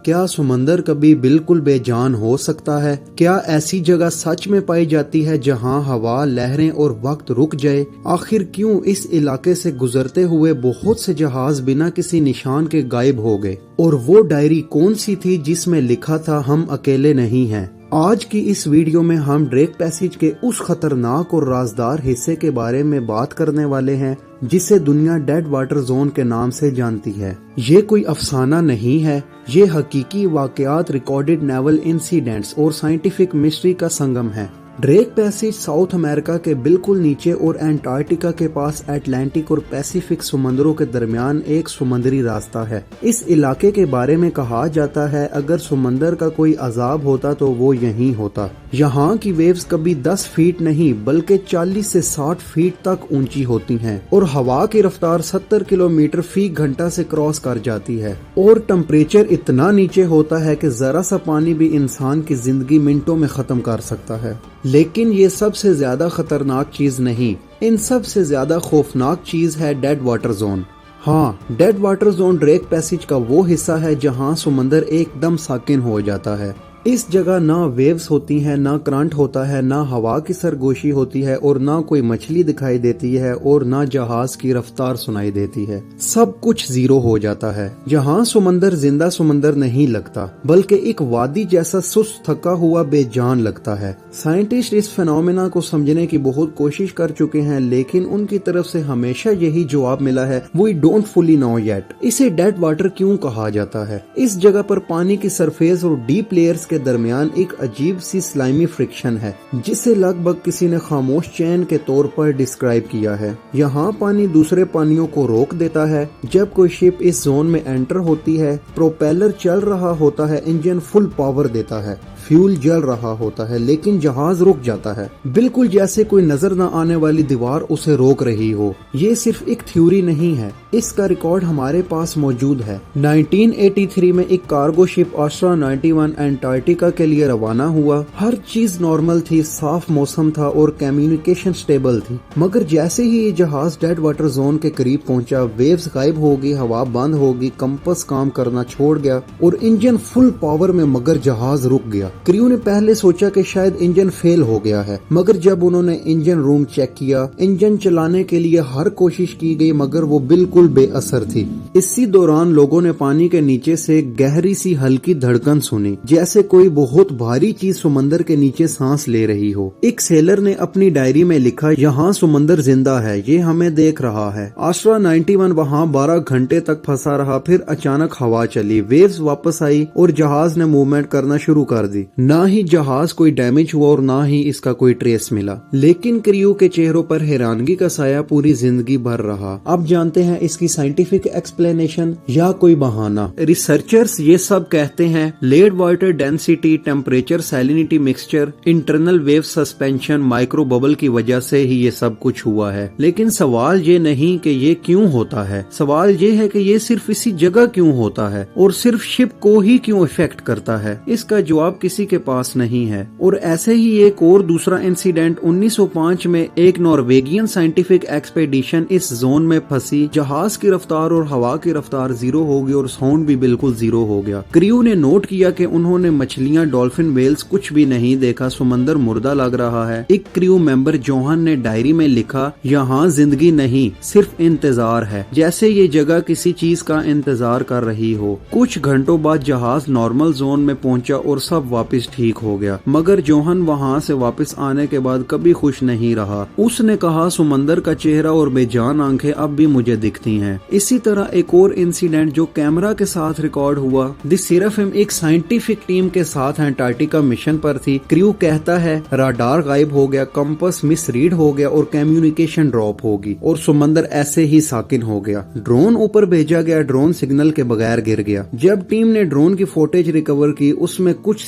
کیا سمندر کبھی بالکل بے جان ہو سکتا ہے؟ کیا ایسی جگہ سچ میں پائی جاتی ہے جہاں ہوا، لہریں اور وقت رک جائے؟ آخر کیوں اس علاقے سے گزرتے ہوئے بہت سے جہاز بنا کسی نشان کے غائب ہو گئے؟ اور وہ ڈائری کون سی تھی جس میں لکھا تھا ہم اکیلے نہیں ہیں؟ آج کی اس ویڈیو میں ہم ڈریک پیسیج کے اس خطرناک اور رازدار حصے کے بارے میں بات کرنے والے ہیں جسے دنیا ڈیڈ واٹر زون کے نام سے جانتی ہے۔ یہ کوئی افسانہ نہیں ہے، یہ حقیقی واقعات، ریکارڈڈ نیول انسیڈنٹس اور سائنٹیفک مسٹری کا سنگم ہے۔ ڈریک پیسیج ساؤتھ امریکہ کے بالکل نیچے اور انٹارکٹیکا کے پاس اٹلانٹک اور پیسیفک سمندروں کے درمیان ایک سمندری راستہ ہے۔ اس علاقے کے بارے میں کہا جاتا ہے اگر سمندر کا کوئی عذاب ہوتا تو وہ یہیں ہوتا۔ یہاں کی ویوز کبھی 10 فیٹ نہیں بلکہ 40 سے 60 فیٹ تک اونچی ہوتی ہیں اور ہوا کی رفتار 70 کلومیٹر فی گھنٹہ سے کراس کر جاتی ہے، اور ٹمپریچر اتنا نیچے ہوتا ہے کہ ذرا سا پانی بھی انسان کی زندگی منٹوں میں ختم کر سکتا ہے۔ لیکن یہ سب سے زیادہ خطرناک چیز نہیں، ان سب سے زیادہ خوفناک چیز ہے ڈیڈ واٹر زون۔ ہاں، dead water zone Drake passage کا وہ حصہ ہے جہاں سمندر ایک دم ساکن ہو جاتا ہے۔ اس جگہ نہ ویوز ہوتی ہیں، نہ کرنٹ ہوتا ہے، نہ ہوا کی سرگوشی ہوتی ہے، اور نہ کوئی مچھلی دکھائی دیتی ہے، اور نہ جہاز کی رفتار سنائی دیتی ہے۔ سب کچھ زیرو ہو جاتا ہے۔ جہاں سمندر زندہ سمندر نہیں لگتا بلکہ ایک وادی جیسا سست تھکا ہوا بے جان لگتا ہے۔ سائنٹسٹ اس فینومینا کو سمجھنے کی بہت کوشش کر چکے ہیں، لیکن ان کی طرف سے ہمیشہ یہی جواب ملا ہے "We don't fully know yet"۔ اسے ڈیڈ واٹر کیوں کہا جاتا ہے؟ اس جگہ پر پانی کی سرفیس اور ڈیپ لیئرز کے درمیان ایک عجیب سی سلائمی فرکشن ہے جسے لگ بھگ کسی نے خاموش چین کے طور پر ڈسکرائب کیا ہے۔ یہاں پانی دوسرے پانیوں کو روک دیتا ہے۔ جب کوئی شپ اس زون میں انٹر ہوتی ہے، پروپیلر چل رہا ہوتا ہے، انجن فل پاور دیتا ہے، فیول جل رہا ہوتا ہے، لیکن جہاز رک جاتا ہے، بالکل جیسے کوئی نظر نہ آنے والی دیوار اسے روک رہی ہو۔ یہ صرف ایک تھیوری نہیں ہے، اس کا ریکارڈ ہمارے پاس موجود ہے۔ 1983 میں ایک کارگو شپ آسٹرا 91 انٹارکٹیکا کے لیے روانہ ہوا۔ ہر چیز نارمل تھی، صاف موسم تھا اور کمیونیکیشن سٹیبل تھی، مگر جیسے ہی یہ جہاز ڈیڈ واٹر زون کے قریب پہنچا، ویوز غائب ہوگی، ہوا بند ہوگی، کمپس کام کرنا چھوڑ گیا اور انجن فل پاور میں، مگر جہاز رک گیا۔ کریو نے پہلے سوچا کہ شاید انجن فیل ہو گیا ہے، مگر جب انہوں نے انجن روم چیک کیا، انجن چلانے کے لیے ہر کوشش کی گئی مگر وہ بالکل بے اثر تھی۔ اسی دوران لوگوں نے پانی کے نیچے سے گہری سی ہلکی دھڑکن سنی، جیسے کوئی بہت بھاری چیز سمندر کے نیچے سانس لے رہی ہو۔ ایک سیلر نے اپنی ڈائری میں لکھا "یہاں سمندر زندہ ہے، یہ ہمیں دیکھ رہا ہے"۔ آسٹرا 91 وہاں 12 گھنٹے تک پھنسا رہا، پھر اچانک ہوا چلی، ویوز واپس آئی اور جہاز نے موومنٹ کرنا شروع کر دی۔ نہ ہی جہاز کوئی ڈیمیج ہوا اور نہ ہی اس کا کوئی ٹریس ملا، لیکن کریو کے چہروں پر حیرانگی کا سایہ پوری زندگی بھر رہا۔ اب جانتے ہیں اس کی سائنٹیفک ایکسپلینیشن یا کوئی بہانہ۔ ریسرچرز یہ سب کہتے ہیں lead water density, temperature, salinity mixture, internal wave suspension, micro bubble کی وجہ سے ہی یہ سب کچھ ہوا ہے۔ لیکن سوال یہ نہیں کہ یہ کیوں ہوتا ہے، سوال یہ ہے کہ یہ صرف اسی جگہ کیوں ہوتا ہے اور صرف شپ کو ہی کیوں افیکٹ کرتا ہے۔ اس کا جواب کسی کے پاس نہیں ہے۔ اور ایسے ہی ایک اور دوسرا انسیڈنٹ 1905 میں ایک نارویگین سائنٹیفک ایکسپیڈیشن اس زون میں پھنسی، جہاز کی رفتار اور ہوا کی رفتار زیرو ہو گئی اور ساؤنڈ بھی بالکل زیرو ہو گیا۔ کریو نے نوٹ کیا کہ انہوں نے مچھلیاں، ڈولفن، ویلز کچھ بھی نہیں دیکھا، سمندر مردہ لگ رہا ہے۔ ایک کریو ممبر جوہن نے ڈائری میں لکھا "یہاں زندگی نہیں، صرف انتظار ہے"، جیسے یہ جگہ کسی چیز کا انتظار کر رہی ہو۔ کچھ گھنٹوں بعد جہاز نارمل زون میں پہنچا اور سب واپس ٹھیک ہو گیا، مگر جوہن وہاں سے واپس آنے کے بعد کبھی خوش نہیں رہا۔ اس نے کہا "سمندر کا چہرہ اور بے جان آنکھیں اب بھی مجھے دکھتی ہیں"۔ اسی طرح ایک اور انسیڈنٹ جو کیمرہ کے ساتھ ریکارڈ ہوا، دی سیرافیم ایک سائنٹیفک ٹیم کے ساتھ انٹارکٹیکا مشن پر تھی۔ کریو کہتا ہے راڈار غائب ہو گیا، کمپس مس ریڈ ہو گیا اور کمیونیکیشن ڈراپ ہوگی، اور سمندر ایسے ہی ساکن ہو گیا۔ ڈرون اوپر بھیجا گیا، ڈرون سگنل کے بغیر گر گیا۔ جب ٹیم نے ڈرون کی فوٹیج ریکور کی، اس میں کچھ